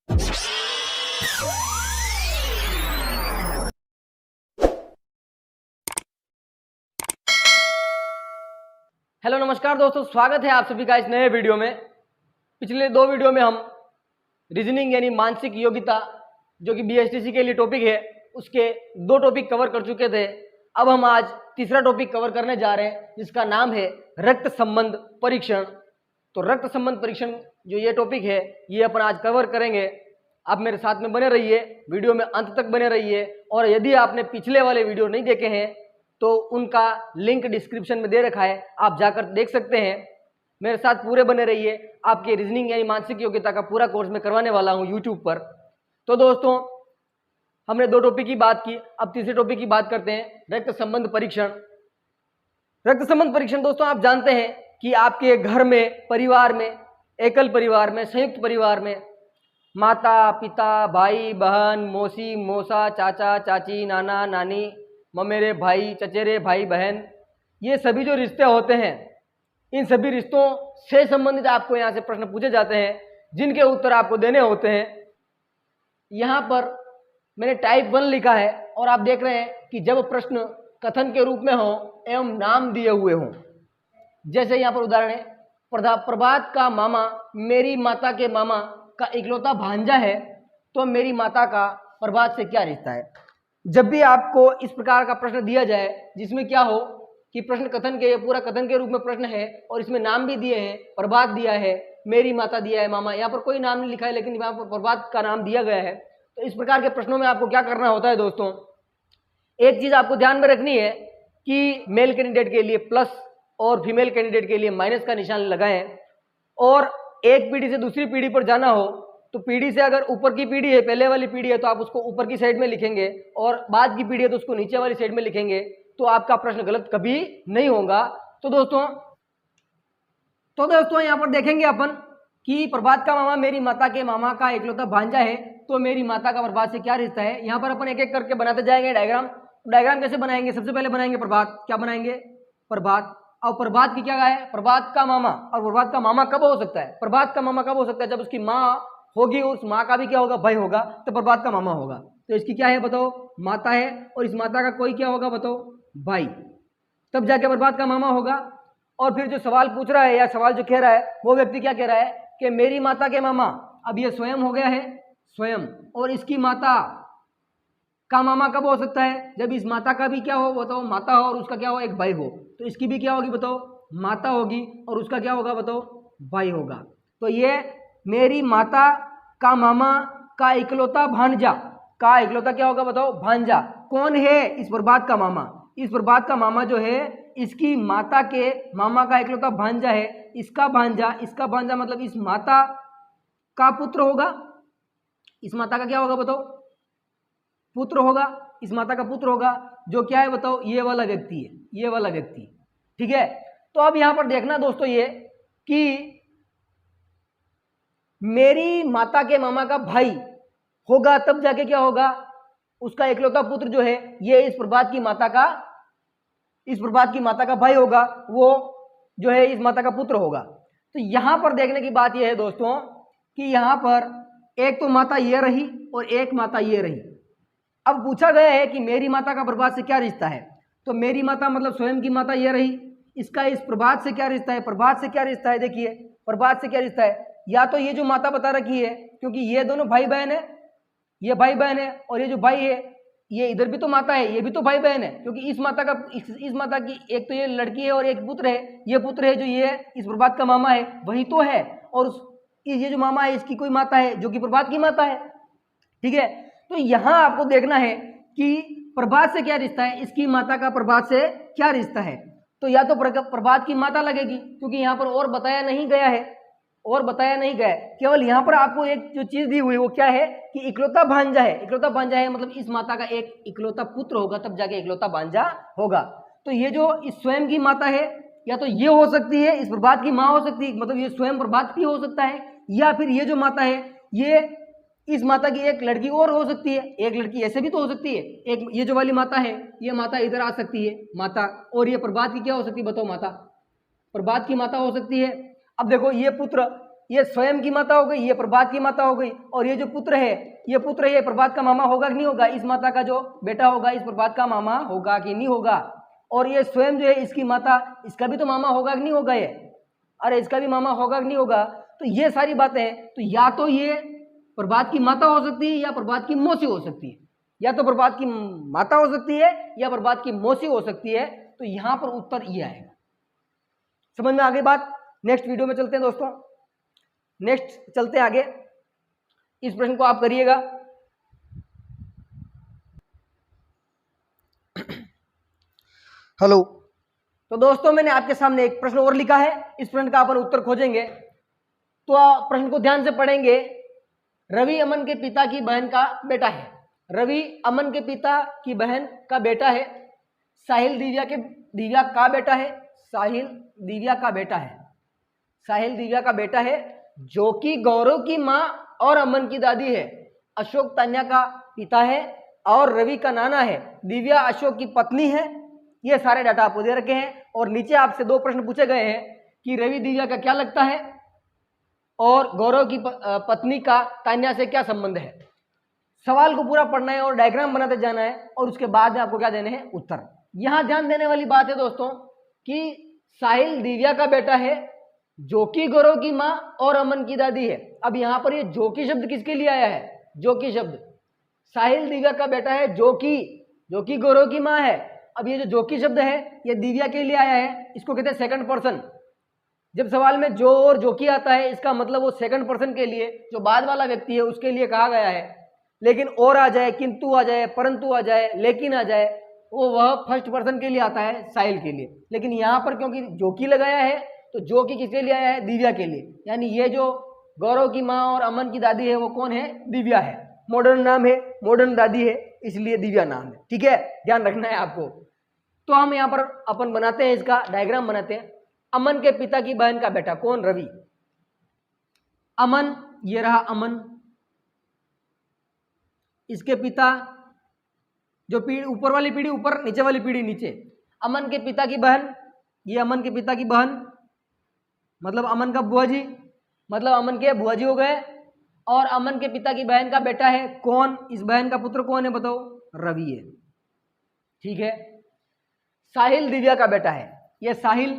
Hello नमस्कार दोस्तों, स्वागत है आप सभी का इस नए वीडियो में। पिछले दो वीडियो में हम रीजनिंग यानी मानसिक योग्यता जो कि बीएसटीसी के लिए टॉपिक है, उसके दो टॉपिक कवर कर चुके थे। अब हम आज तीसरा टॉपिक कवर करने जा रहे हैं जिसका नाम है रक्त संबंध परीक्षण। तो रक्त संबंध परीक्षण जो ये टॉपिक है ये अपन आज कवर करेंगे। आप मेरे साथ में बने रहिए, वीडियो में अंत तक बने रहिए। और यदि आपने पिछले वाले वीडियो नहीं देखे हैं तो उनका लिंक डिस्क्रिप्शन में दे रखा है, आप जाकर देख सकते हैं। मेरे साथ पूरे बने रहिए, आपके रीजनिंग यानी मानसिक योग्यता का पूरा कोर्स मैं करवाने वाला हूं यूट्यूब पर। तो दोस्तों, हमने दो टॉपिक की बात की, अब तीसरे टॉपिक की बात करते हैं, रक्त संबंध परीक्षण। रक्त संबंध परीक्षण दोस्तों, आप जानते हैं कि आपके घर में, परिवार में, एकल परिवार में, संयुक्त परिवार में माता पिता, भाई बहन, मौसी मौसा, चाचा चाची, नाना नानी, ममेरे भाई, चचेरे भाई बहन, ये सभी जो रिश्ते होते हैं, इन सभी रिश्तों से संबंधित आपको यहाँ से प्रश्न पूछे जाते हैं जिनके उत्तर आपको देने होते हैं। यहाँ पर मैंने टाइप 1 लिखा है और आप देख रहे हैं कि जब प्रश्न कथन के रूप में हो एवं नाम दिए हुए हों। जैसे यहाँ पर उदाहरण है, प्रभात का मामा मेरी माता के मामा का इकलौता भांजा है, तो मेरी माता का प्रभात से क्या रिश्ता है। जब भी आपको इस प्रकार का प्रश्न दिया जाए जिसमें क्या हो कि प्रश्न कथन के, पूरा कथन के रूप में प्रश्न है और इसमें नाम भी दिए हैं, प्रभात दिया है, मेरी माता दिया है, मामा, यहाँ पर कोई नाम नहीं लिखा है लेकिन यहाँ पर प्रभात का नाम दिया गया है। तो इस प्रकार के प्रश्नों में आपको क्या करना होता है दोस्तों, एक चीज आपको ध्यान में रखनी है कि मेल कैंडिडेट के लिए प्लस और फीमेल कैंडिडेट के लिए माइनस का निशान लगाएं। और एक पीढ़ी से दूसरी पीढ़ी पर जाना हो तो पीढ़ी से अगर ऊपर की पीढ़ी है, पहले वाली पीढ़ी है, तो आप उसको ऊपर की साइड में लिखेंगे और बाद की पीढ़ी है तो उसको नीचे वाली साइड में लिखेंगे, तो आपका प्रश्न गलत कभी नहीं होगा। तो दोस्तों यहाँ पर देखेंगे अपन कि प्रभात का मामा मेरी माता के मामा का इकलौता भांजा है, तो मेरी माता का प्रभात से क्या रिश्ता है। यहाँ पर अपन एक एक करके बनाते जाएंगे डायग्राम कैसे बनाएंगे, सबसे पहले बनाएंगे प्रभात, क्या बनाएंगे, प्रभात। और प्रभात की क्या है, प्रभात का मामा। और प्रभात का मामा कब हो सकता है, प्रभात का मामा कब हो सकता है, जब उसकी माँ होगी, उस माँ का भी क्या होगा, भाई होगा, तो प्रभात का मामा होगा। तो इसकी क्या है बताओ, माता है, और इस माता का कोई क्या होगा बताओ, भाई, तब जाके प्रभात का मामा होगा। और फिर जो सवाल पूछ रहा है या सवाल जो कह रहा है वो व्यक्ति क्या कह रहा है कि मेरी माता के मामा, अब ये स्वयं हो गया है, स्वयं, और इसकी माता का मामा कब हो सकता है, जब इस माता का भी क्या हो बताओ, माता हो, और उसका क्या हो, एक भाई हो, तो इसकी भी क्या होगी बताओ, माता होगी, और उसका क्या होगा बताओ, भाई होगा। तो ये मेरी माता का मामा का इकलौता भांजा, का इकलौता क्या होगा बताओ, भांजा। कौन है, इस प्रभात का मामा। इस प्रभात का मामा जो है इसकी माता के मामा का इकलौता भांजा है, इसका भांजा मतलब इस माता का पुत्र होगा। इस माता का क्या होगा बताओ, पुत्र होगा, इस माता का पुत्र होगा, जो क्या है बताओ, ये वाला व्यक्ति है, ये वाला व्यक्ति, ठीक है। तो अब यहां पर देखना दोस्तों ये कि मेरी माता के मामा का भाई होगा, तब जाके क्या होगा, उसका इकलौता पुत्र जो है ये इस प्रभात की माता का भाई होगा, वो जो है इस माता का पुत्र होगा। तो यहां पर देखने की बात यह है दोस्तों कि यहां पर एक तो माता ये रही और एक माता ये रही। अब पूछा गया है कि मेरी माता का प्रभात से क्या रिश्ता है, तो मेरी माता मतलब स्वयं की माता ये रही, इसका इस प्रभात से क्या रिश्ता है, प्रभात से क्या रिश्ता है, देखिए प्रभात से क्या रिश्ता है, या तो ये जो माता बता रखी है, क्योंकि ये दोनों भाई बहन है, ये भाई बहन है, और ये जो भाई है ये इधर भी तो माता है, ये भी तो भाई बहन है, क्योंकि इस माता की एक तो ये लड़की है और एक पुत्र है, ये पुत्र है जो ये इस प्रभात का मामा है, वही तो है, और ये जो मामा है इसकी कोई माता है जो कि प्रभात की माता है, ठीक है। तो यहां आपको देखना है कि प्रभात से क्या रिश्ता है, इसकी माता का प्रभात से क्या रिश्ता है। तो या तो प्रभात की माता लगेगी, क्योंकि यहां पर और बताया नहीं गया है, केवल यहां पर आपको एक जो चीज दी हुई वो क्या है कि इकलौता भांजा है। इकलौता भांजा है मतलब इस माता का एक इकलौता पुत्र होगा, तब जाके इकलौता भांजा होगा। तो ये जो इस स्वयं की माता है, या तो ये हो सकती है, इस प्रभात की माँ हो सकती है, मतलब ये स्वयं प्रभात भी हो सकता है, या फिर ये जो माता है ये इस माता की एक लड़की और हो सकती है, एक लड़की ऐसे भी तो हो सकती है, एक ये जो वाली माता है ये माता इधर आ सकती है माता, और ये प्रभात की क्या हो सकती है बताओ, माता, प्रभात की माता हो सकती है। अब देखो ये पुत्र ये स्वयं की माता हो गई, ये प्रभात की माता हो गई, और ये जो पुत्र है ये प्रभात का मामा होगा कि नहीं होगा? इस माता का जो बेटा होगा इस प्रभात का मामा होगा कि नहीं होगा? और ये स्वयं जो है इसकी माता, इसका भी तो मामा होगा कि नहीं होगा? ये अरे इसका भी मामा होगा कि नहीं होगा? तो ये सारी बातें हैं। तो या तो ये प्रभात की माता हो सकती है या प्रभात की मौसी हो सकती है, या तो प्रभात की माता हो सकती है या प्रभात की मौसी हो सकती है। तो यहां पर उत्तर ये आएगा। समझ में आ गई बात? नेक्स्ट वीडियो में चलते हैं दोस्तों, नेक्स्ट चलते हैं आगे। इस प्रश्न को आप करिएगा। हेलो। तो दोस्तों मैंने आपके सामने एक प्रश्न और लिखा है, इस प्रश्न का अपन उत्तर खोजेंगे। तो प्रश्न को ध्यान से पढ़ेंगे। रवि अमन के पिता की बहन का बेटा है। रवि अमन के पिता की बहन का बेटा है। साहिल दिव्या का बेटा है। साहिल दिव्या का बेटा है। साहिल दिव्या का बेटा है जो कि गौरव की माँ और अमन की दादी है। अशोक तान्या का पिता है और रवि का नाना है। दिव्या अशोक की पत्नी है। ये सारे डाटा आपको दे रखे हैं और नीचे आपसे दो प्रश्न पूछे गए हैं कि रवि दिव्या का क्या लगता है और गौरव की पत्नी का तान्या से क्या संबंध है। सवाल को पूरा पढ़ना है और डायग्राम बनाते जाना है और उसके बाद आपको क्या देने हैं? उत्तर। यहां ध्यान देने वाली बात है दोस्तों कि साहिल दिव्या का बेटा है जो कि गौरव की माँ और अमन की दादी है। अब यहां पर ये जो की शब्द किसके लिए आया है? जो की शब्द साहिल दिव्या का बेटा है जो कि गौरव की माँ है। अब ये जो की शब्द है ये दिव्या के लिए आया है, इसको कहते हैं सेकंड पर्सन। जब सवाल में जो और जो की आता है इसका मतलब वो सेकंड पर्सन के लिए, जो बाद वाला व्यक्ति है उसके लिए कहा गया है। लेकिन और आ जाए, किंतु आ जाए, परंतु आ जाए, लेकिन आ जाए, वह फर्स्ट पर्सन के लिए आता है, साहिल के लिए। लेकिन यहाँ पर क्योंकि जो की लगाया है तो जो की किसके लिए आया है? दिव्या के लिए। यानी ये जो गौरव की माँ और अमन की दादी है वो कौन है? दिव्या है। मॉडर्न नाम है, मॉडर्न दादी है, इसलिए दिव्या नाम है। ठीक है, ध्यान रखना है आपको। तो हम यहाँ पर अपन बनाते हैं, इसका डायग्राम बनाते हैं। अमन के पिता की बहन का बेटा कौन? रवि। अमन, ये रहा अमन, इसके पिता, जो पीढ़ी ऊपर वाली पीढ़ी ऊपर, नीचे वाली पीढ़ी नीचे। अमन के पिता की बहन, ये अमन के पिता की बहन मतलब अमन का बुआ जी, मतलब अमन के बुआ जी हो गए। और अमन के पिता की बहन का बेटा है कौन? इस बहन का पुत्र कौन है बताओ? रवि है। ठीक है। साहिल दिव्या का बेटा है। यह साहिल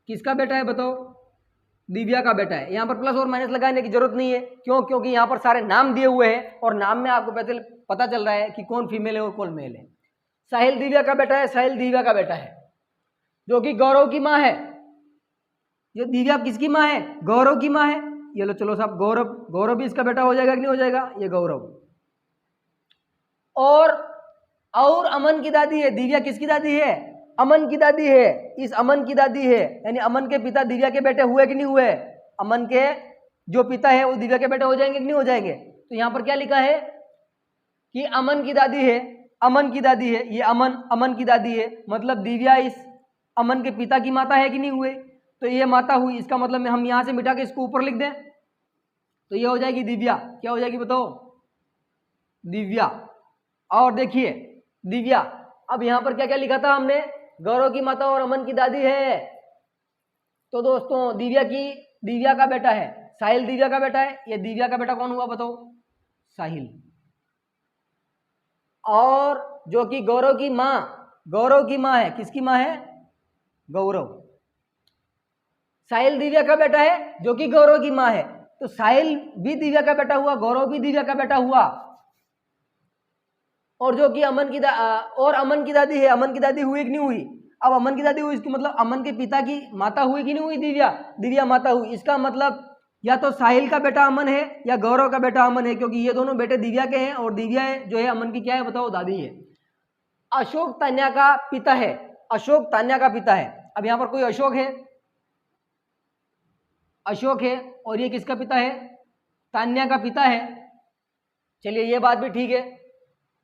किसका बेटा है बताओ? दिव्या का बेटा है। यहां पर प्लस और माइनस लगाने की जरूरत नहीं है। क्यों? क्योंकि यहां पर सारे नाम दिए हुए हैं और नाम में आपको पता चल रहा है कि कौन फीमेल है और कौन मेल है। साहिल दिव्या का बेटा है, साहिल दिव्या का बेटा है जो कि गौरव की माँ है। ये दिव्या किसकी माँ है? गौरव की माँ है। ये लो, चलो साहब, गौरव भी इसका बेटा हो जाएगा कि नहीं हो जाएगा? ये गौरव। और अमन की दादी है। दिव्या किसकी दादी है? अमन की दादी है। इस अमन की दादी है, यानी अमन के पिता दिव्या के बेटे हुए कि नहीं हुए? अमन के जो पिता है वो दिव्या के बेटे हो जाएंगे कि नहीं हो जाएंगे? तो यहां पर क्या लिखा है कि अमन की दादी है, अमन की दादी है। ये अमन की दादी है, मतलब दिव्या इस अमन के पिता की माता है कि नहीं हुए? तो ये माता हुई। इसका मतलब हम यहां से मिटा के इसको ऊपर लिख दें तो ये हो जाएगी दिव्या। क्या हो जाएगी बताओ? दिव्या। और देखिए दिव्या, अब यहां पर क्या क्या लिखा था हमने? गौरव की माता और अमन की दादी है। तो दोस्तों दिव्या का बेटा है, साहिल दिव्या का बेटा है। ये दिव्या का बेटा कौन हुआ बताओ? साहिल। और जो कि गौरव की माँ है। किसकी माँ है? गौरव। साहिल दिव्या का बेटा है जो कि गौरव की माँ है। तो साहिल भी दिव्या का बेटा हुआ, गौरव भी दिव्या का बेटा हुआ। और जो कि अमन की दादी है। अमन की दादी हुई कि नहीं हुई? अब अमन की दादी हुई, इसकी मतलब अमन के पिता की माता हुई कि नहीं हुई? दिव्या माता हुई। इसका मतलब या तो साहिल का बेटा अमन है या गौरव का बेटा अमन है, क्योंकि ये दोनों बेटे दिव्या के हैं और दिव्या जो है अमन की क्या है बताओ? दादी है। अशोक तान्या का पिता है। अशोक तान्या का पिता है। अब यहां पर कोई अशोक है? अशोक है। और ये किसका पिता है? तान्या का पिता है। चलिए ये बात भी ठीक है।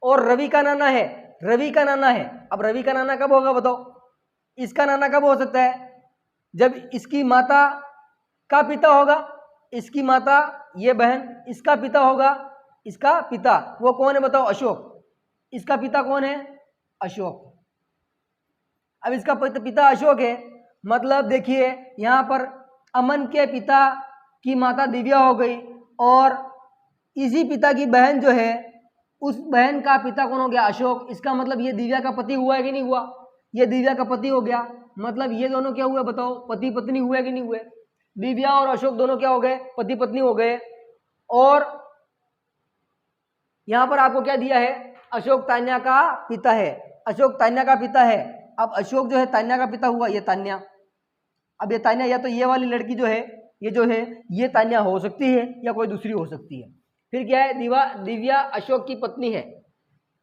और रवि का नाना है। रवि का नाना है। अब रवि का नाना कब होगा बताओ? इसका नाना कब हो सकता है? जब इसकी माता का पिता होगा। इसकी माता, ये बहन, इसका पिता होगा। इसका पिता वो कौन है बताओ? अशोक। इसका पिता कौन है? अशोक। अब इसका पिता अशोक है मतलब देखिए यहाँ पर अमन के पिता की माता दिव्या हो गई और इसी पिता की बहन जो है उस बहन का पिता कौन हो गया, अशोक। इसका मतलब ये दिव्या का पति हुआ है कि नहीं हुआ, ये दिव्या का पति हो गया। मतलब ये दोनों क्या हुए बताओ, पति पत्नी हुए कि नहीं हुए। दिव्या और अशोक दोनों क्या हो गए, पति पत्नी हो गए। और यहां पर आपको क्या दिया है, अशोक तान्या का पिता है, अशोक तान्या का पिता है। अब अशोक जो है तान्या का पिता हुआ, ये तान्या। अब ये तान्या या तो ये वाली लड़की जो है, ये जो है ये तान्या हो सकती है या कोई दूसरी हो सकती है। फिर क्या है, दिव्या अशोक की पत्नी है।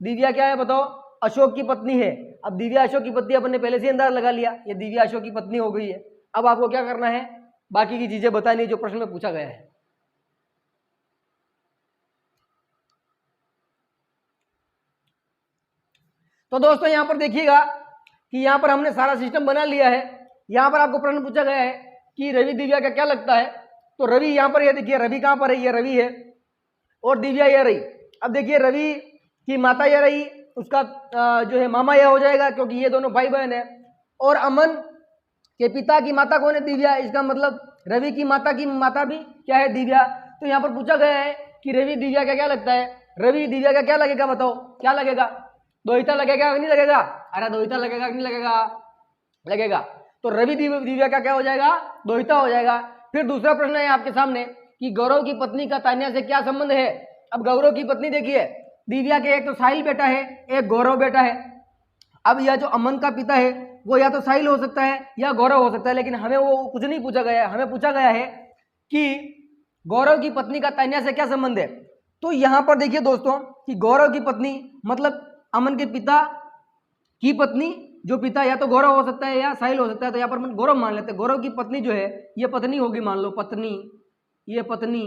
दिव्या क्या है बताओ, अशोक की पत्नी है। अब दिव्या अशोक की पत्नी अपन ने पहले से अंदाज लगा लिया, ये दिव्या अशोक की पत्नी हो गई है। अब आपको क्या करना है, बाकी की चीजें बतानी जो प्रश्न में पूछा गया है। तो दोस्तों यहां पर देखिएगा कि यहां पर हमने सारा सिस्टम बना लिया है। यहां पर आपको प्रश्न पूछा गया है कि रवि दिव्या का क्या लगता है। तो रवि यहां पर, ये देखिए रवि कहां पर है, ये रवि है और दिव्या ये रही। अब देखिए रवि की माता ये रही, उसका जो है मामा यह हो जाएगा क्योंकि ये दोनों भाई बहन है। और अमन के पिता की माता कौन है, दिव्या। इसका मतलब रवि की माता भी क्या है, दिव्या। तो यहाँ पर पूछा गया है कि रवि दिव्या का क्या लगता है। रवि दिव्या का क्या लगेगा बताओ, क्या लगेगा, दोहिता लगेगा कि नहीं लगेगा। अरे दोहिता लगेगा कि नहीं लगेगा, लगेगा। तो रवि दिव्या का क्या हो जाएगा, दोहिता हो जाएगा। फिर दूसरा प्रश्न है आपके सामने कि गौरव की पत्नी का तान्या से क्या संबंध है। अब गौरव की पत्नी देखिए, दिव्या के एक तो साहिल बेटा है, एक गौरव बेटा है। अब यह जो अमन का पिता है वो या तो साहिल हो सकता है या गौरव हो सकता है, लेकिन हमें वो कुछ नहीं पूछा गया है। हमें पूछा गया है कि गौरव की पत्नी का तान्या से क्या संबंध है। तो यहां पर देखिए दोस्तों कि गौरव की पत्नी मतलब अमन के पिता की पत्नी, जो पिता या तो गौरव हो सकता है या साहिल हो सकता है। तो यहाँ पर हम गौरव मान लेते हैं। गौरव की पत्नी जो है ये पत्नी होगी, मान लो पत्नी, ये पत्नी।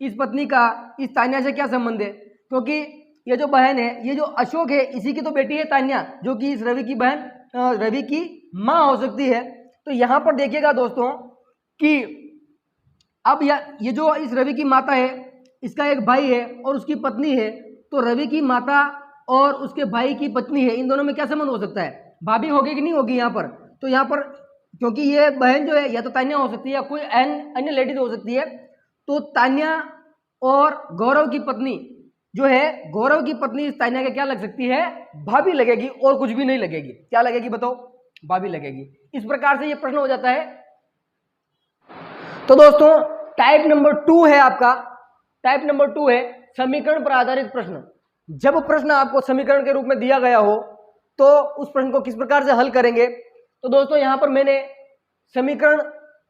इस पत्नी का इस तान्या से क्या संबंध है, क्योंकि ये जो बहन है, ये जो अशोक है, इसी की तो बेटी है तान्या, जो कि इस रवि की बहन, रवि की माँ हो सकती है। तो यहाँ पर देखिएगा दोस्तों कि अब ये जो इस रवि की माता है, इसका एक भाई है और उसकी पत्नी है। तो रवि की माता और उसके भाई की पत्नी है, इन दोनों में क्या संबंध हो सकता है, भाभी होगी कि नहीं होगी यहाँ पर। तो यहाँ पर क्योंकि ये बहन जो है या तो तान्या हो सकती है या कोई अन्य लेडीज हो सकती है। तो तान्या और गौरव की पत्नी जो है, गौरव की पत्नी इस तान्या के क्या लग सकती है, भाभी लगेगी और कुछ भी नहीं लगेगी। क्या लगेगी बताओ, भाभी लगेगी। इस प्रकार से ये प्रश्न हो जाता है। तो दोस्तों टाइप नंबर 2 है आपका, टाइप नंबर 2 है समीकरण पर आधारित प्रश्न। जब प्रश्न आपको समीकरण के रूप में दिया गया हो तो उस प्रश्न को किस प्रकार से हल करेंगे। तो दोस्तों यहां पर मैंने समीकरण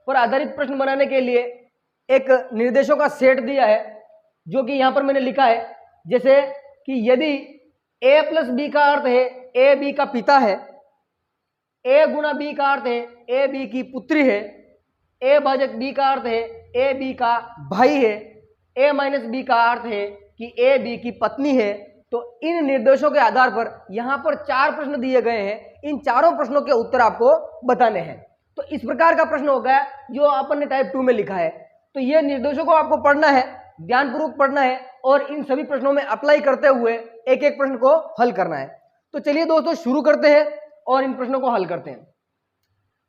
पर आधारित प्रश्न बनाने के लिए एक निर्देशों का सेट दिया है, जो कि यहां पर मैंने लिखा है। जैसे कि यदि a प्लस बी का अर्थ है a बी का पिता है, a गुना बी का अर्थ है a बी की पुत्री है, a भाजक b का अर्थ है a बी का भाई है, a माइनस बी का अर्थ है कि a बी की पत्नी है। तो इन निर्देशों के आधार पर यहां पर 4 प्रश्न दिए गए हैं। इन चारों प्रश्नों के उत्तर आपको बताने हैं। तो इस प्रकार का प्रश्न होगा जो अपन ने टाइप 2 में लिखा है। तो ये निर्देशों को आपको पढ़ना है, ध्यानपूर्वक पढ़ना है और इन सभी प्रश्नों में अप्लाई करते हुए एक एक प्रश्न को हल करना है। तो चलिए दोस्तों शुरू करते हैं और इन प्रश्नों को हल करते हैं।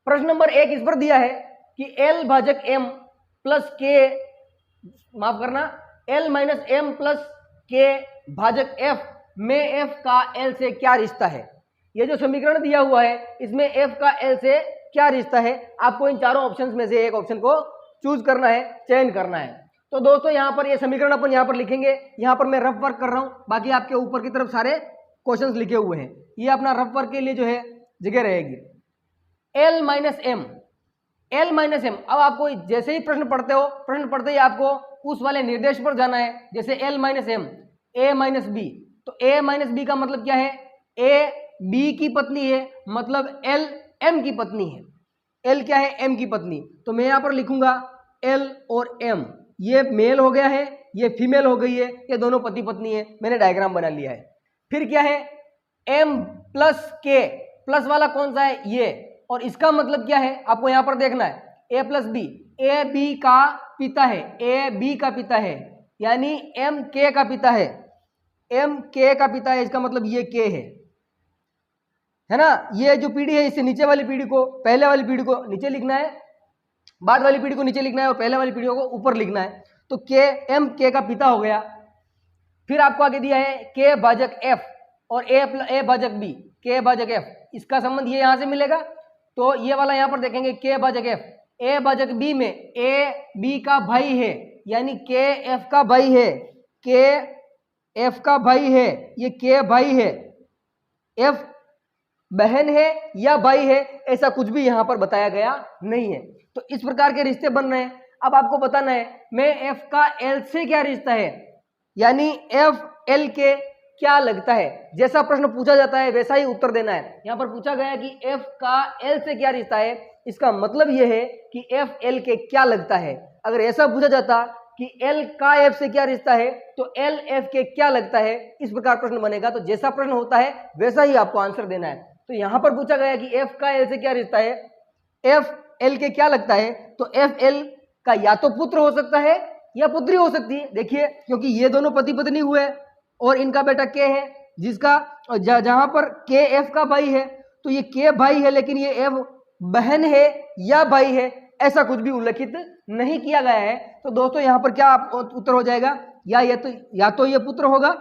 प्रश्न नंबर 1 इस पर दिया है कि L भाजक M प्लस के, माफ करना, L माइनस M प्लस के भाजक F में F का L से क्या रिश्ता है। ये जो समीकरण दिया हुआ है इसमें F का L से क्या रिश्ता है। आपको इन चारों ऑप्शंस में से एक ऑप्शन को चूज करना है, चयन करना है। तो दोस्तों यहाँ पर ये समीकरण अपन यहाँ पर लिखेंगे। यहाँ पर मैं रफ वर्क कर रहा हूँ, बाकी आपके ऊपर की तरफ सारे क्वेश्चंस लिखे हुए हैं। ये अपना रफ वर्क के लिए जो है जगह रहेगी। L minus M, L minus M. अब आपको जैसे ही प्रश्न पढ़ते हो, प्रश्न पढ़ते ही आपको उस वाले निर्देश पर जाना है। जैसे L minus M, A minus B. तो A माइनस बी का मतलब क्या है, A B की पत्नी है, मतलब L M की पत्नी है। L क्या है, M की पत्नी। तो मैं यहाँ पर लिखूंगा L और M। ये मेल हो गया है, ये फीमेल हो गई है, ये दोनों पति पत्नी है। मैंने डायग्राम बना लिया है। फिर क्या है, M प्लस K, प्लस वाला कौन सा है, ये। और इसका मतलब क्या है आपको यहाँ पर देखना है, A plus B. A B का पिता है, A B का पिता है, यानी M K का पिता है, M K का पिता है। इसका मतलब ये K है है ना। ये जो पीढ़ी है इससे नीचे वाली पीढ़ी को, पहले वाली पीढ़ी को नीचे लिखना है, बाद वाली पीढ़ी को नीचे लिखना है और पहले वाली पीढ़ियों को ऊपर लिखना है। तो के एम के का पिता हो गया। फिर आपको आगे दिया है के भाजक एफ और ए भाजक बी, के भाजक एफ, इसका संबंध ये यहां से मिलेगा। तो ये वाला यहां पर देखेंगे के भाजक एफ, ए भाजक बी में ए बी का भाई है, यानी के एफ का भाई है, के एफ का भाई है, ये के भाई है, एफ बहन है या भाई है, ऐसा कुछ भी यहां पर बताया गया नहीं है। तो इस प्रकार के रिश्ते बन रहे हैं। अब आपको बताना है मैं एफ का एल से क्या रिश्ता है, यानी एफ एल के क्या लगता है। जैसा प्रश्न पूछा जाता है वैसा ही उत्तर देना है। यहां पर पूछा गया कि एफ का एल से क्या रिश्ता है, इसका मतलब यह है कि एफ एल के क्या लगता है। अगर ऐसा पूछा जाता कि एल का एफ से क्या रिश्ता है तो एल एफ के क्या लगता है, इस प्रकार प्रश्न बनेगा। तो जैसा प्रश्न होता है वैसा ही आपको आंसर देना है। तो यहां पर पूछा गया कि एफ का एल से क्या रिश्ता है, एफ एल के क्या लगता है, तो एफ एल का या तो पुत्र हो सकता है या पुत्री हो सकती है। देखिए क्योंकि ये दोनों पति पत्नी हुए और इनका बेटा के है, जिसका जहां पर के एफ का भाई है, तो ये के भाई है लेकिन ये एफ बहन है या भाई है, ऐसा कुछ भी उल्लेखित नहीं किया गया है। तो दोस्तों यहां पर क्या उत्तर हो जाएगा, या तो ये पुत्र होगा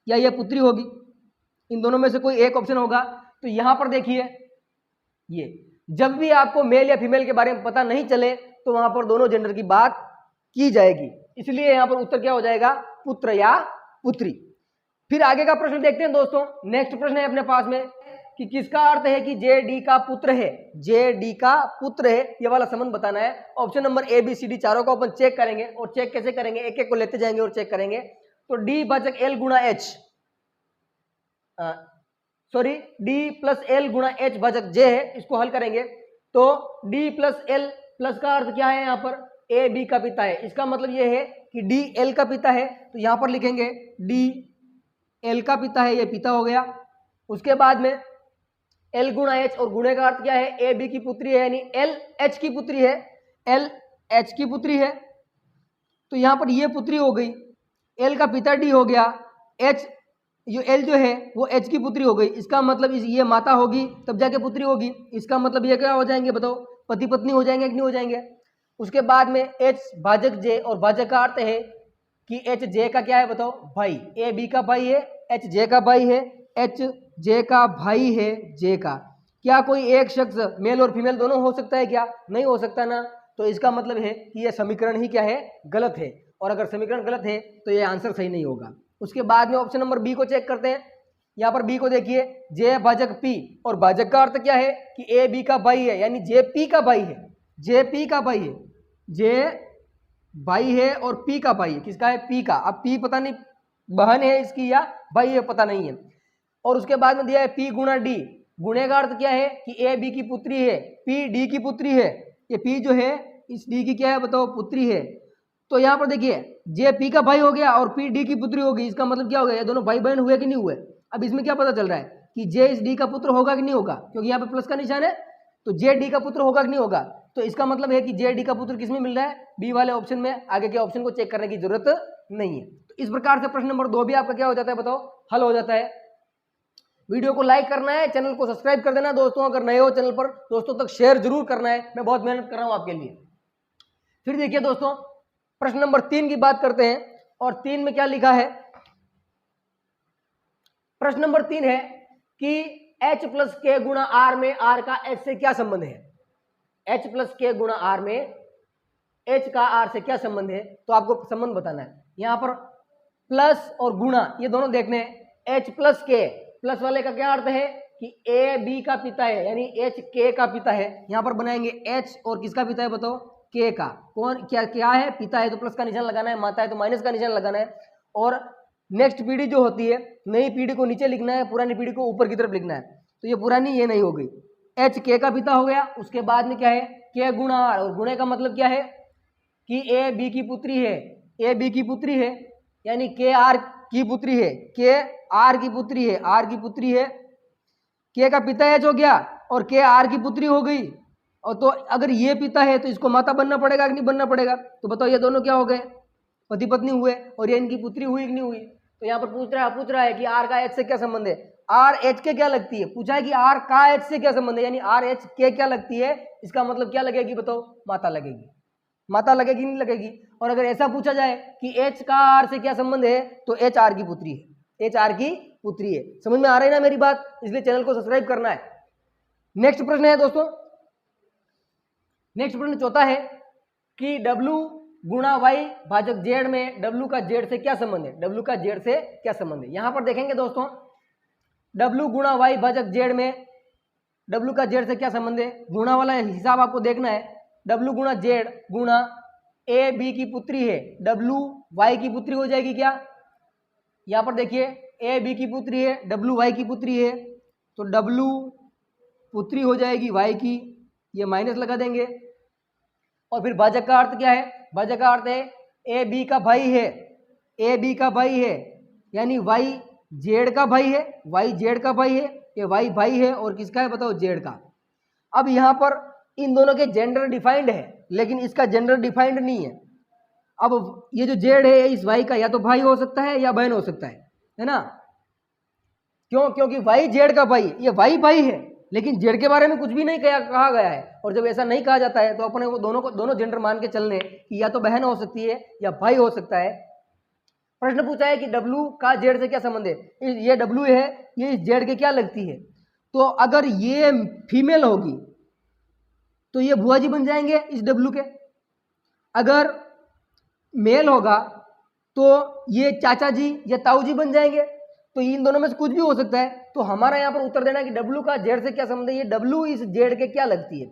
या ये पुत्री होगी, इन दोनों में से कोई एक ऑप्शन होगा। तो यहां पर देखिए, ये जब भी आपको मेल या फीमेल के बारे में पता नहीं चले तो वहां पर दोनों जेंडर की बात की जाएगी, इसलिए यहां पर उत्तर क्या हो जाएगा, पुत्र या पुत्री। फिर आगे का प्रश्न देखते हैं दोस्तों। नेक्स्ट प्रश्न है अपने पास में कि किसका अर्थ है कि जे डी का पुत्र है, जे डी का पुत्र है, ये वाला संबंध बताना है। Option number A B C D चारों को अपन चेक करेंगे, और चेक कैसे करेंगे, एक एक को लेते जाएंगे और चेक करेंगे। तो डी भाजक एल गुणा H, sorry D plus L गुणा एच भाजक जे है, इसको हल करेंगे। तो डी प्लस एल प्लस का अर्थ क्या है, यहाँ पर ए बी का पिता है, इसका मतलब ये है कि डी एल का पिता है। तो यहां पर लिखेंगे डी एल का पिता है, ये पिता हो गया। उसके बाद में एल गुणा एच, और गुणे का अर्थ क्या है, ए बी की पुत्री है, यानी एल एच की पुत्री है, एल एच की पुत्री है। तो यहां पर ये पुत्री हो गई, एल का पिता डी हो गया, एच जो एल जो है वो एच की पुत्री हो गई, इसका मतलब ये माता होगी तब जाके पुत्री होगी, इसका मतलब ये क्या हो जाएंगे बताओ, पति पत्नी हो जाएंगे कि नहीं हो जाएंगे। उसके बाद में एच भाजक जे, और भाजक का अर्थ है कि एच जे का क्या है बताओ, भाई, ए बी का भाई है, एच जे का भाई है, एच जे का भाई है जे का। क्या कोई एक शख्स मेल और फीमेल दोनों हो सकता है क्या, नहीं हो सकता ना। तो इसका मतलब है कि यह समीकरण ही क्या है, गलत है, और अगर समीकरण गलत है तो ये आंसर सही नहीं होगा। उसके बाद में ऑप्शन नंबर बी को चेक करते हैं। यहाँ पर बी को देखिए, जे भाजक पी, और भाजक का अर्थ क्या है कि ए बी का भाई है, यानी जे पी का भाई है, जे पी का भाई है, जे भाई है और पी का भाई है, किसका है, पी का। अब पी पता नहीं बहन है इसकी या भाई है, पता नहीं है। और उसके बाद में दिया है पी गुणा डी, गुणे का अर्थ क्या है कि ए बी की पुत्री है, पी डी की पुत्री है, ये पी जो है इस डी की क्या है बताओ, पुत्री है। तो यहाँ पर देखिए जे पी का भाई हो गया और पी डी की पुत्री होगी, इसका मतलब क्या हो गया, ये दोनों भाई बहन हुए कि नहीं हुए। अब इसमें क्या पता चल रहा है कि जे इस डी का पुत्र होगा कि नहीं होगा, क्योंकि यहाँ पे प्लस का निशान है, तो जे डी का पुत्र होगा कि नहीं होगा। तो इसका मतलब है कि जे डी का पुत्र किसमें मिल रहा है, बी वाले ऑप्शन में, आगे के ऑप्शन को चेक करने की जरूरत नहीं है। तो इस प्रकार से प्रश्न नंबर 2 भी आपका क्या हो जाता है बताओ, हल हो जाता है। वीडियो को लाइक करना है, चैनल को सब्सक्राइब कर देना दोस्तों, अगर नए हो चैनल पर दोस्तों तक शेयर जरूर करना है, मैं बहुत मेहनत कर रहा हूं आपके लिए। फिर देखिए दोस्तों प्रश्न नंबर 3 की बात करते हैं, और 3 में क्या लिखा है। प्रश्न नंबर 3 है कि H प्लस के गुणा आर में आर का H से क्या संबंध है। H प्लस के गुणा आर में H का आर से क्या संबंध है, तो आपको संबंध बताना है। यहां पर प्लस और गुणा ये दोनों देखने हैं। H प्लस के, प्लस वाले का क्या अर्थ है कि ए बी का पिता है, यानी एच के का पिता है। यहां पर बनाएंगे एच, और किसका पिता है बताओ, के का। कौन क्या क्या है, पिता है तो प्लस का निशान लगाना है, माता है तो माइनस का निशान लगाना है। और नेक्स्ट पीढ़ी जो होती है, नई पीढ़ी को नीचे लिखना है, पुरानी पीढ़ी को ऊपर की तरफ लिखना है। तो ये पुरानी ये नहीं हो गई, एच के का पिता हो गया। उसके बाद में क्या है, के गुणा आर, और गुणे का मतलब क्या है कि ए बी की पुत्री है, ए बी की पुत्री है, यानी के आर की पुत्री है, के आर की पुत्री है, आर की पुत्री है। के का पिता एच हो गया और के आर की पुत्री हो गई। और तो अगर ये पिता है तो इसको माता बनना पड़ेगा कि नहीं बनना पड़ेगा। तो बताओ ये दोनों क्या हो गए, पति पत्नी हुए, और ये इनकी पुत्री हुई कि नहीं हुई। तो यहाँ पर पूछ रहा है कि आर का एच से क्या संबंध है। आर एच के क्या लगती है, पूछा है कि आर का एच से क्या संबंध है, यानी आर एच के क्या लगती है, इसका मतलब क्या लगेगी बताओ, माता लगेगी। माता लगेगी नहीं लगेगी। और अगर ऐसा पूछा जाए कि एच का आर से क्या संबंध है, तो एच आर की पुत्री है, एच आर की पुत्री है। समझ में आ रही है ना मेरी बात, इसलिए चैनल को सब्सक्राइब करना है। नेक्स्ट प्रश्न है दोस्तों, नेक्स्ट प्रश्न चौथा है कि W गुणा वाई भाजक जेड में W का जेड से क्या संबंध है, W का जेड से क्या संबंध है। यहां पर देखेंगे दोस्तों, W गुणा वाई भाजक जेड में W का जेड से क्या संबंध है, गुणा वाला हिसाब आपको देखना है। W गुणा जेड गुणा ए बी की पुत्री है, W वाई की पुत्री हो जाएगी क्या, यहां पर देखिए ए बी की पुत्री है, W वाई की पुत्री है, तो W पुत्री हो जाएगी वाई की, ये माइनस लगा देंगे। और फिर भाजक का अर्थ क्या है, भाजक का अर्थ है ए बी का भाई है, ए बी का भाई है, यानी वाई जेड का भाई है, वाई जेड का भाई है, ये वाई भाई है और किसका है बताओ, जेड का। अब यहाँ पर इन दोनों के जेंडर डिफाइंड है, लेकिन इसका जेंडर डिफाइंड नहीं है। अब ये जो जेड है इस वाई का या तो भाई हो सकता है या बहन हो सकता है ना। क्यों, क्योंकि वाई जेड का भाई, ये वाई भाई है, लेकिन जेड के बारे में कुछ भी नहीं कहा गया है। और जब ऐसा नहीं कहा जाता है तो अपने को दोनों जेंडर मान के चलने कि या तो बहन हो सकती है या भाई हो सकता है। प्रश्न पूछा है कि W का जेड से क्या संबंध है, ये W है, ये इस जेड के क्या लगती है। तो अगर ये फीमेल होगी तो ये बुआ जी बन जाएंगे इस W के, अगर मेल होगा तो ये चाचा जी या ताऊ जी बन जाएंगे। तो इन दोनों में से कुछ भी हो सकता है। तो हमारा यहाँ पर उत्तर देना है कि W का जेड से क्या संबंध है, ये W इस जेड के क्या लगती है।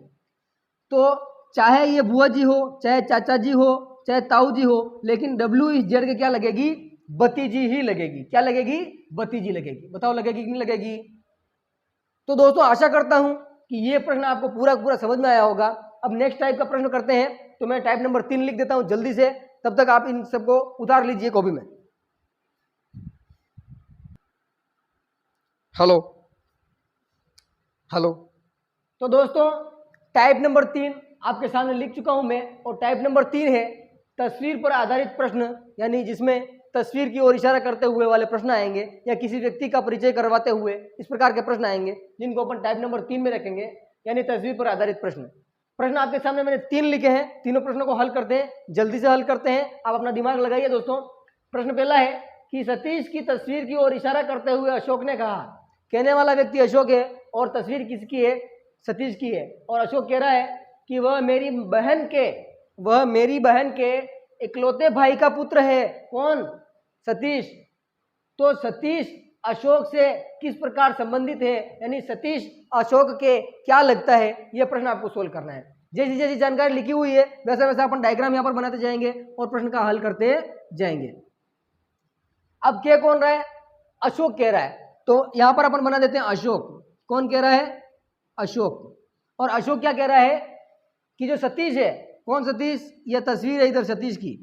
तो चाहे ये बुआ जी हो, चाहे चाचा जी हो, चाहे ताऊ जी हो, लेकिन W इस जेड के क्या लगेगी, भतीजी ही लगेगी। क्या लगेगी, भतीजी लगेगी। बताओ लगेगी कि नहीं लगेगी। तो दोस्तों आशा करता हूं कि ये प्रश्न आपको पूरा समझ में आया होगा। अब नेक्स्ट टाइप का प्रश्न करते हैं, तो मैं टाइप नंबर 3 लिख देता हूं जल्दी से, तब तक आप इन सबको उतार लीजिए कॉपी में। Hello hello. तो दोस्तों टाइप नंबर 3 आपके सामने लिख चुका हूं मैं, और टाइप नंबर 3 है तस्वीर पर आधारित प्रश्न, यानी जिसमें तस्वीर की ओर इशारा करते हुए वाले प्रश्न आएंगे या किसी व्यक्ति का परिचय करवाते हुए इस प्रकार के प्रश्न आएंगे, जिनको अपन टाइप नंबर 3 में रखेंगे, यानी तस्वीर पर आधारित प्रश्न। प्रश्न आपके सामने मैंने 3 लिखे हैं, तीनों प्रश्नों को हल करते हैं, जल्दी से हल करते हैं। आप अपना दिमाग लगाइए दोस्तों। प्रश्न पहला है कि सतीश की तस्वीर की ओर इशारा करते हुए अशोक ने कहा, कहने वाला व्यक्ति अशोक है और तस्वीर किसकी है, सतीश की है। और अशोक कह रहा है कि वह मेरी बहन के इकलौते भाई का पुत्र है। कौन, सतीश। तो सतीश अशोक से किस प्रकार संबंधित है, यानी सतीश अशोक के क्या लगता है, यह प्रश्न आपको सोल्व करना है। जैसी जैसी जानकारी लिखी हुई है वैसा वैसा अपन डायग्राम यहाँ पर बनाते जाएंगे और प्रश्न का हल करते जाएंगे। अब क्या कौन रहा है, अशोक कह रहा है, तो यहां पर अपन बना देते हैं अशोक। कौन कह रहा है, अशोक। और अशोक क्या कह रहा है कि जो सतीश है, कौन सतीश, यह तस्वीर है इधर सतीश की,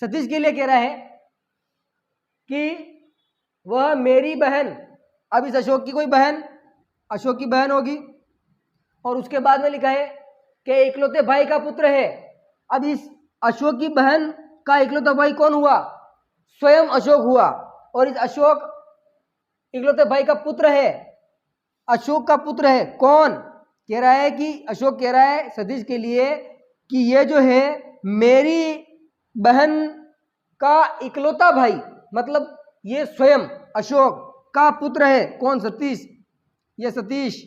सतीश के लिए कह रहा है कि वह मेरी बहन, अब इस अशोक की कोई बहन, अशोक की बहन होगी, और उसके बाद में लिखा है कि इकलौते भाई का पुत्र है। अब इस अशोक की बहन का इकलौता भाई कौन हुआ, स्वयं अशोक हुआ, और इस अशोक इकलौते भाई का पुत्र है, अशोक का पुत्र है। कौन कह रहा है कि अशोक कह रहा है सतीश के लिए कि ये जो है मेरी बहन का इकलौता भाई, मतलब ये स्वयं अशोक का पुत्र है। कौन, सतीश, ये सतीश।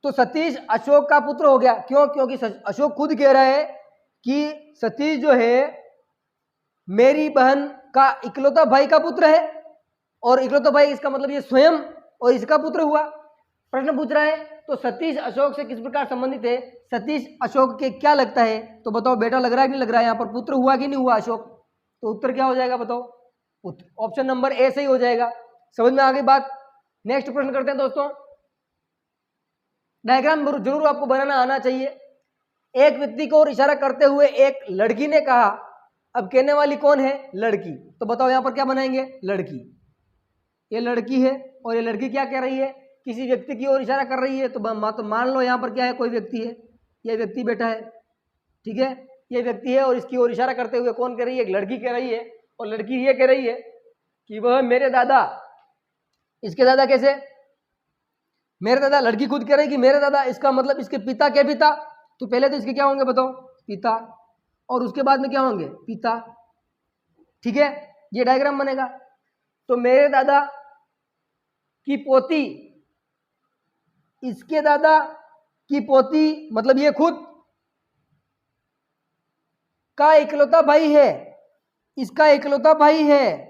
तो सतीश अशोक का पुत्र हो गया। क्यों, क्योंकि अशोक खुद कह रहा है कि सतीश जो है मेरी बहन का इकलौता भाई का पुत्र है, और इकलौता भाई इसका मतलब ये स्वयं और इसका पुत्र हुआ। प्रश्न पूछ रहा है तो सतीश अशोक से किस प्रकार संबंधित है, सतीश अशोक के क्या लगता है। तो बताओ बेटा लग रहा है कि नहीं लग रहा है, यहाँ पर पुत्र हुआ कि नहीं हुआ अशोक। तो उत्तर क्या हो जाएगा बताओ, ऑप्शन नंबर ए सही हो जाएगा। समझ में आ गई बात। नेक्स्ट प्रश्न करते हैं दोस्तों। डायग्राम जरूर आपको बनाना आना चाहिए। एक व्यक्ति को और इशारा करते हुए एक लड़की ने कहा, अब कहने वाली कौन है, लड़की। तो बताओ यहाँ पर क्या बनाएंगे, लड़की। ये लड़की है और ये लड़की क्या कह रही है, किसी व्यक्ति की ओर इशारा कर रही है। तो मान लो यहाँ पर क्या है, कोई व्यक्ति है, ये व्यक्ति बैठा है, ठीक है, ये व्यक्ति है और इसकी ओर इशारा करते हुए कौन कह रही है, एक लड़की कह रही है। और लड़की ये कह रही है कि वह मेरे दादा, इसके दादा कैसे, मेरे दादा, लड़की खुद कह रही कि मेरे दादा, इसका मतलब इसके पिता के पिता, तो पहले तो इसके क्या होंगे बताओ, पिता, और उसके बाद में क्या होंगे, पिता। ठीक है, ये डायग्राम बनेगा। तो मेरे दादा की पोती, इसके दादा की पोती, मतलब ये खुद का इकलौता भाई है, इसका इकलौता भाई है।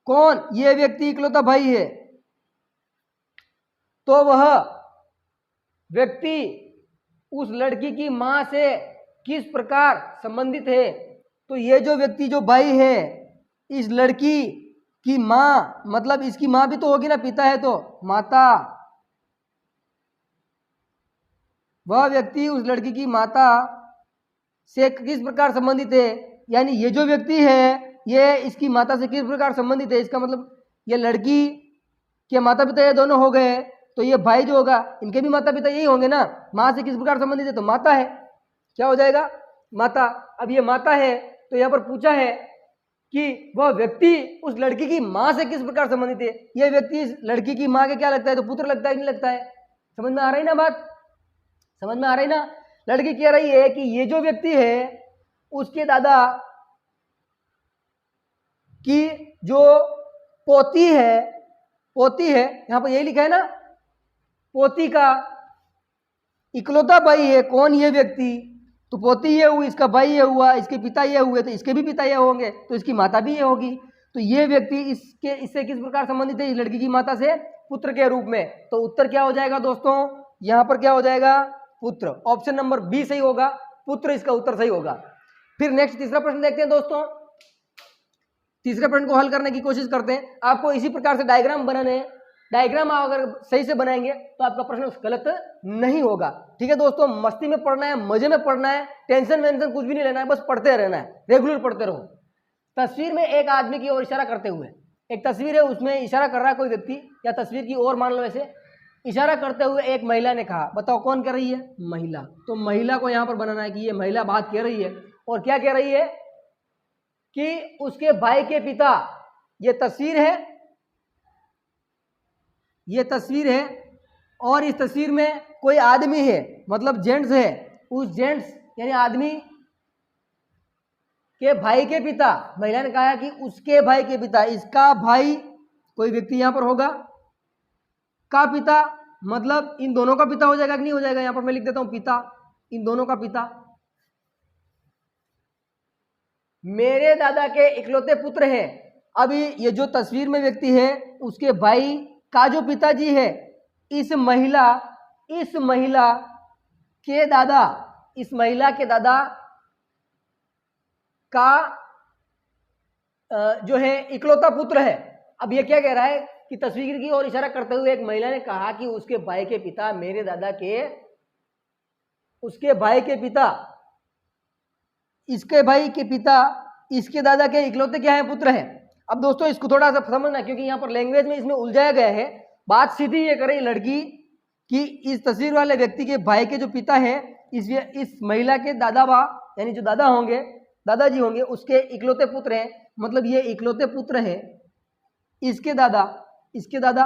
कौन, ये व्यक्ति इकलौता भाई है। तो वह व्यक्ति उस लड़की की मां से किस प्रकार संबंधित है। तो ये जो व्यक्ति, जो भाई है, इस लड़की की मां, मतलब इसकी मां भी तो होगी ना, पिता है तो माता, वह व्यक्ति उस लड़की की माता से किस प्रकार संबंधित है। यानी ये जो व्यक्ति है ये इसकी माता से किस प्रकार संबंधित है, इसका मतलब ये लड़की के माता पिता ये दोनों हो गए, तो ये भाई जो होगा इनके भी माता पिता यही होंगे ना। माँ से किस प्रकार संबंधित है, तो माता है, क्या हो जाएगा, माता। अब ये माता है तो यहाँ पर पूछा है कि वह व्यक्ति उस लड़की की माँ से किस प्रकार संबंधित है। ये व्यक्ति इस लड़की की माँ के क्या लगता है, तो पुत्र लगता है कि नहीं लगता है। समझ में आ रही ना बात, समझ में आ रही ना। लड़की कह रही है कि ये जो व्यक्ति है उसके दादा की जो पोती है, पोती है, यहां पर यही लिखा है ना, पोती का इकलौता भाई है। कौन, ये व्यक्ति, तो पोती ये हुई, इसका भाई ये हुआ, इसके पिता ये हुए, तो इसके भी पिता ये होंगे, तो इसकी माता भी ये होगी। तो ये व्यक्ति इससे किस प्रकार संबंधित है, इस लड़की की माता से पुत्र के रूप में। तो उत्तर क्या हो जाएगा दोस्तों, यहां पर क्या हो जाएगा, पुत्र। ऑप्शन नंबर बी सही होगा, पुत्र इसका उत्तर सही होगा। फिर नेक्स्ट तीसरा प्रश्न देखते हैं दोस्तों। तीसरे प्रश्न को हल करने की कोशिश करते हैं। आपको इसी प्रकार से डायग्राम बनाने हैं, डायग्राम अगर सही से बनाएंगे तो आपका प्रश्न गलत नहीं होगा। ठीक है दोस्तों, मस्ती में पढ़ना है, मजे में पढ़ना है, टेंशन वेंशन कुछ भी नहीं लेना है, बस पढ़ते रहना है, रेगुलर पढ़ते रहो। तस्वीर में एक आदमी की ओर इशारा करते हुए, एक तस्वीर है उसमें इशारा कर रहा है कोई व्यक्ति, या तस्वीर की ओर मान लो ऐसे इशारा करते हुए एक महिला ने कहा, बताओ कौन कर रही है, महिला। तो महिला को यहाँ पर बनाना है कि ये महिला बात कह रही है, और क्या कह रही है कि उसके भाई के पिता, ये तस्वीर है, ये तस्वीर है, और इस तस्वीर में कोई आदमी है, मतलब जेंट्स है, उस जेंट्स यानी आदमी के भाई के पिता, महिला ने कहा कि उसके भाई के पिता, इसका भाई कोई व्यक्ति यहां पर होगा, का पिता, मतलब इन दोनों का पिता हो जाएगा कि नहीं हो जाएगा, यहां पर मैं लिख देता हूं पिता, इन दोनों का पिता, मेरे दादा के इकलौते पुत्र हैं। अभी ये जो तस्वीर में व्यक्ति है उसके भाई का जो पिताजी है, इस महिला के दादा, इस महिला के दादा का जो है इकलौता पुत्र है। अब ये क्या कह रहा है कि तस्वीर की ओर इशारा करते हुए एक महिला ने कहा कि उसके भाई के पिता, मेरे दादा के, उसके भाई के पिता, इसके भाई के पिता, इसके दादा के इकलौते क्या है, पुत्र है। अब दोस्तों इसको थोड़ा सा समझना, क्योंकि यहाँ पर लैंग्वेज में इसमें उलझाया गया है। बात सीधी ये कर रही लड़की कि इस तस्वीर वाले व्यक्ति के भाई के जो पिता है, इस महिला के दादा बा, यानी जो दादा होंगे, दादाजी होंगे, उसके इकलौते पुत्र हैं। मतलब ये इकलौते पुत्र है, इसके दादा, इसके दादा,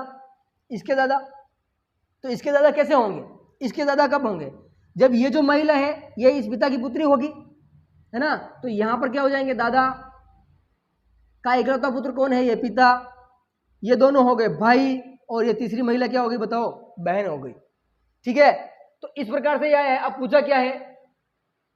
इसके दादा। तो इसके दादा कैसे होंगे, इसके दादा कब होंगे, जब ये जो महिला है ये इस पिता की पुत्री होगी, है ना। तो यहां पर क्या हो जाएंगे, दादा का इकलौता पुत्र कौन है, ये पिता, ये दोनों हो गए भाई, और ये तीसरी महिला क्या हो गई बताओ, बहन हो गई। ठीक है, तो इस प्रकार से यह है। अब पूछा क्या है,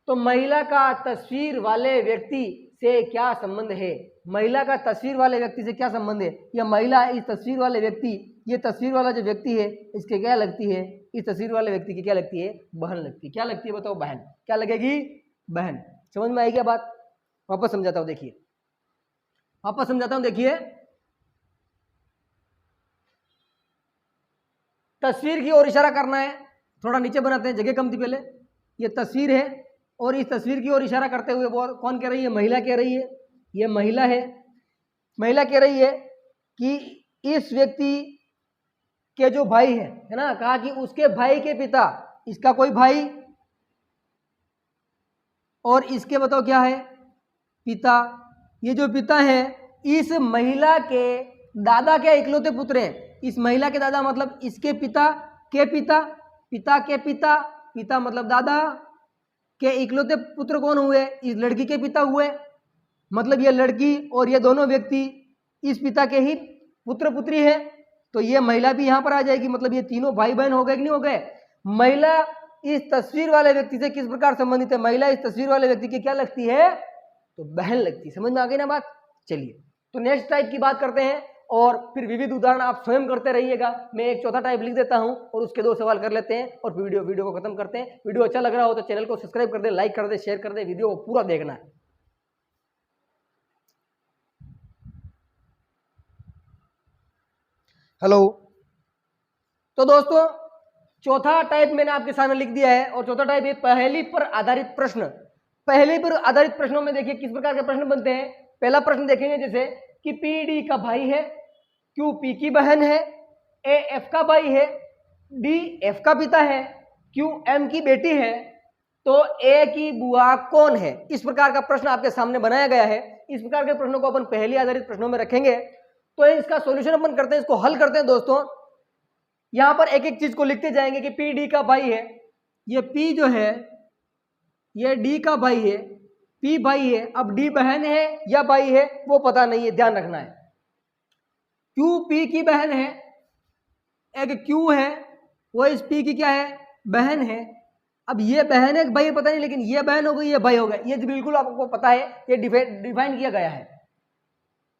तो महिला का तस्वीर वाले व्यक्ति से क्या संबंध है, महिला का तस्वीर वाले व्यक्ति से क्या संबंध है। यह महिला, इस तस्वीर वाले व्यक्ति, ये तस्वीर वाला जो व्यक्ति है इसके क्या लगती है, इस तस्वीर वाले व्यक्ति की क्या लगती है, बहन लगती है। क्या लगती है बताओ, बहन। क्या लगेगी, बहन। समझ में आई क्या बात, वापस समझाता हूं, देखिए वापस समझाता हूं, देखिए तस्वीर की ओर इशारा करना है, थोड़ा नीचे बनाते हैं, जगह कम थी पहले। ये तस्वीर है और इस तस्वीर की ओर इशारा करते हुए वो कौन कह रही है, महिला कह रही है, ये महिला है। महिला कह रही है कि इस व्यक्ति के जो भाई है ना, कहा कि उसके भाई के पिता, इसका कोई भाई, और इसके बताओ क्या है, पिता, ये जो पिता है इस महिला के दादा के इकलौते पुत्र हैं। इस महिला के दादा मतलब इसके पिता के पिता, पिता के पिता, पिता मतलब दादा के इकलौते पुत्र कौन हुए? इस लड़की के पिता हुए। मतलब ये लड़की और ये दोनों व्यक्ति इस पिता के ही पुत्र पुत्री है। तो ये महिला भी यहाँ पर आ जाएगी। मतलब ये तीनों भाई बहन हो गए कि नहीं हो गए? महिला इस तस्वीर वाले व्यक्ति से किस प्रकार संबंधित है? महिला इस तस्वीर वाले व्यक्ति की क्या लगती है? तो बहन लगती है। समझ में आ गई ना बात? चलिए तो नेक्स्ट टाइप की बात करते हैं और फिर विविध उदाहरण आप स्वयं करते रहिएगा। मैं एक चौथा टाइप लिख देता हूं और उसके 2 सवाल कर लेते हैं और वीडियो को खत्म करते हैं। वीडियो अच्छा लग रहा हो तो चैनल को सब्सक्राइब कर दे, लाइक कर दे, शेयर कर दे। वीडियो को पूरा देखना है। हेलो। तो दोस्तों चौथा टाइप मैंने आपके सामने लिख दिया है और चौथा टाइप है पहेली पर आधारित प्रश्न। पहेली पर आधारित प्रश्नों में देखिए किस प्रकार के प्रश्न बनते हैं। पहला प्रश्न देखेंगे जैसे कि पी डी का भाई है, क्यू पी की बहन है, ए एफ का भाई है, डी एफ का पिता है, क्यू एम की बेटी है, तो ए की बुआ कौन है? इस प्रकार का प्रश्न आपके सामने बनाया गया है। इस प्रकार के प्रश्नों को अपन पहेली आधारित प्रश्नों में रखेंगे। तो इसका सॉल्यूशन अपन करते हैं, इसको हल करते हैं दोस्तों। यहां पर एक एक चीज को लिखते जाएंगे कि पी डी का भाई है, ये पी जो है ये डी का भाई है, पी भाई है। अब डी बहन है या भाई है वो पता नहीं है, ध्यान रखना है। क्यू पी की बहन है, एक क्यू है वो इस पी की क्या है? बहन है। अब ये बहन है भाई पता नहीं, लेकिन ये बहन हो गई ये भाई हो गया, ये बिल्कुल आपको पता है, ये डिफाइन किया गया है।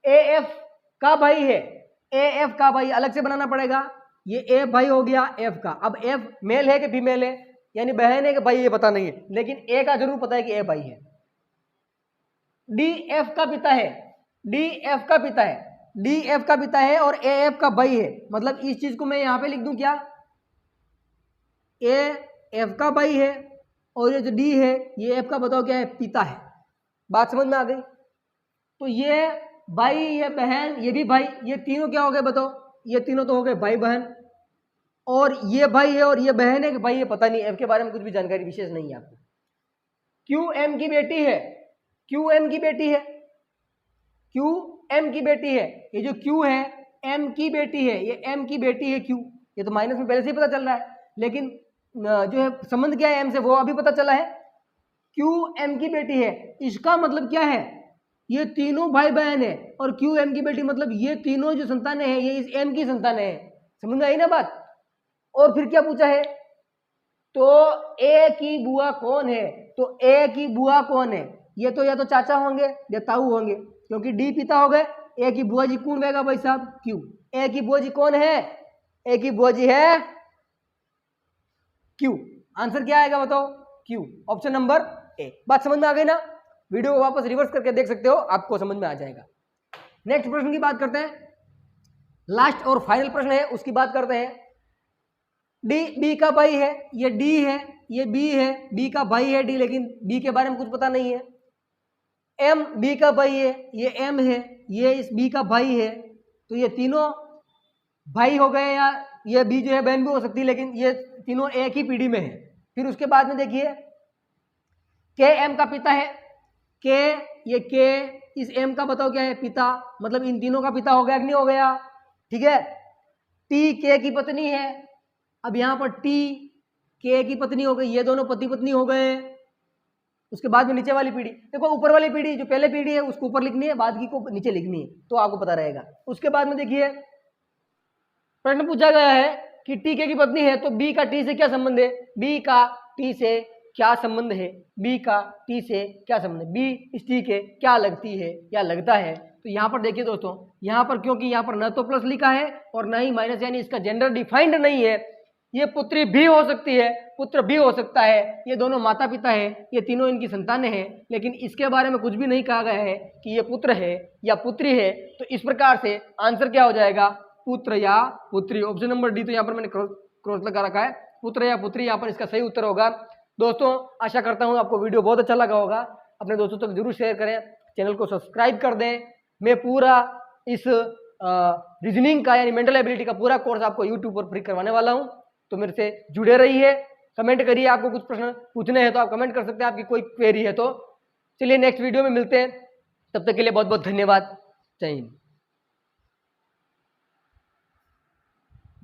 ए एफ का भाई है, ए एफ का भाई अलग से बनाना पड़ेगा। ये ए भाई हो गया एफ का। अब एफ मेल है कि फीमेल है, यानी बहन है कि भाई ये पता नहीं है, लेकिन ए का जरूर पता है कि ए भाई है। डी एफ का पिता है, डी एफ का पिता है, डी एफ का पिता है और ए एफ का भाई है। मतलब इस चीज को मैं यहां पे लिख दूं क्या? ए एफ का भाई है और ये जो डी है ये एफ का बताओ क्या है? पिता है। बात समझ में आ गई? तो ये भाई ये बहन ये भी भाई, ये तीनों क्या हो गए बताओ? ये तीनों तो हो गए भाई बहन। और ये भाई है और ये बहन है कि भाई ये पता नहीं, एफ के बारे में कुछ भी जानकारी विशेष नहीं है आपको। क्यू एम की बेटी है, क्यू एम की बेटी है, क्यू एम की बेटी है। ये जो क्यू है एम की बेटी है, ये एम की बेटी है क्यू। ये तो माइनस में पहले से ही पता चल रहा है, लेकिन जो है संबंध क्या है एम से वो अभी पता चला है। क्यू एम की बेटी है, इसका मतलब क्या है? ये तीनों भाई बहन है और क्यू एम की बेटी, मतलब ये तीनों जो संतानें हैं ये इस एम की संतानें हैं। समझ में आई ना बात? और फिर क्या पूछा है? तो ए की बुआ कौन है? तो ए की बुआ कौन है? ये तो या तो चाचा होंगे या ताऊ होंगे, क्योंकि डी पिता हो गए। ए की बुआ जी कौन रहेगा भाई साहब? क्यू। ए की बुआ जी कौन है? ए की बुआ जी है क्यू। आंसर क्या आएगा बताओ? क्यू, ऑप्शन नंबर ए। बात समझ में आ गई ना? वीडियो को वापस रिवर्स करके देख सकते हो, आपको समझ में आ जाएगा। नेक्स्ट प्रश्न की बात करते हैं, लास्ट और फाइनल प्रश्न है उसकी बात करते हैं। डी बी का भाई है, ये डी है, ये बी है, बी का भाई है डी, लेकिन बी के बारे में कुछ पता नहीं है। एम बी का भाई है, ये एम है, ये इस बी का भाई है। तो ये तीनों भाई हो गए, या ये बी जो है बहन भी हो सकती है, लेकिन ये तीनों एक ही पीढ़ी में है। फिर उसके बाद में देखिए के एम का पिता है, के ये के इस एम का बताओ क्या है? पिता। मतलब इन तीनों का पिता हो गया कि नहीं हो गया? ठीक है। टी के की पत्नी है, अब यहां पर टी के की पत्नी हो गई, ये दोनों पति पत्नी हो गए। उसके बाद में नीचे वाली पीढ़ी देखो, ऊपर वाली पीढ़ी जो पहले पीढ़ी है उसको ऊपर लिखनी है, बाद की को नीचे लिखनी है, तो आपको पता रहेगा। उसके बाद में देखिए प्रश्न पूछा गया है कि टी के की पत्नी है, तो बी का टी से क्या संबंध है? बी का टी से क्या संबंध है? बी का टी से क्या संबंध है? बी इस टी के क्या लगती है या लगता है? तो यहाँ पर देखिए दोस्तों, यहाँ पर क्योंकि यहाँ पर न तो प्लस लिखा है और न ही माइनस, यानी इसका जेंडर डिफाइंड नहीं है। ये पुत्री भी हो सकती है, पुत्र भी हो सकता है, ये दोनों माता पिता है, ये तीनों इनकी संतानें हैं, लेकिन इसके बारे में कुछ भी नहीं कहा गया है कि ये पुत्र है या पुत्री है। तो इस प्रकार से आंसर क्या हो जाएगा? पुत्र या पुत्री। ऑप्शन नंबर डी, तो यहाँ पर मैंने क्रॉस लगा रखा है, पुत्र या पुत्री यहाँ पर इसका सही उत्तर होगा। दोस्तों आशा करता हूँ आपको वीडियो बहुत अच्छा लगा होगा, अपने दोस्तों तक जरूर शेयर करें, चैनल को सब्सक्राइब कर दें। मैं पूरा इस रीजनिंग का यानी मेंटल एबिलिटी का पूरा कोर्स आपको यूट्यूब पर फ्री करवाने वाला हूँ, तो मेरे से जुड़े रहिए। कमेंट करिए, आपको कुछ प्रश्न पूछने हैं तो आप कमेंट कर सकते हैं, आपकी कोई क्वेरी है तो। चलिए नेक्स्ट वीडियो में मिलते हैं, तब तक के लिए बहुत बहुत धन्यवाद। जय हिंद।